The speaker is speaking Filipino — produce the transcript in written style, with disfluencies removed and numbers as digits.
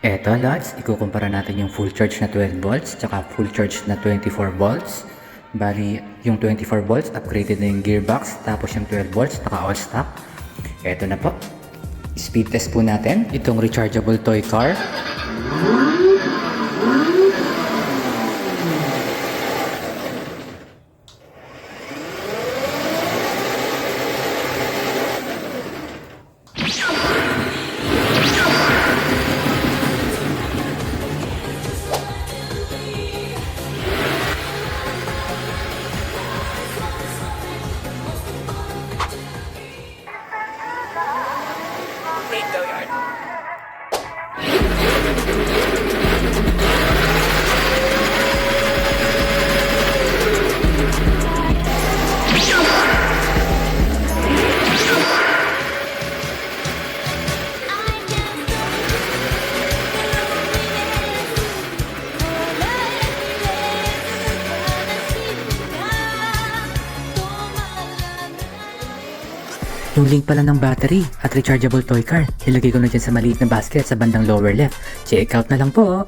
Eto lods, ikukumpara natin yung full charge na 12 volts tsaka full charge na 24 volts. Bali, yung 24 volts upgraded na yung gearbox, tapos yung 12 volts naka all stock. Eto na po. Speed test po natin itong rechargeable toy car. Great go yard. Yung link pala ng battery at rechargeable toy car, ilagay ko na dyan sa maliit na basket sa bandang lower left. Check out na lang po!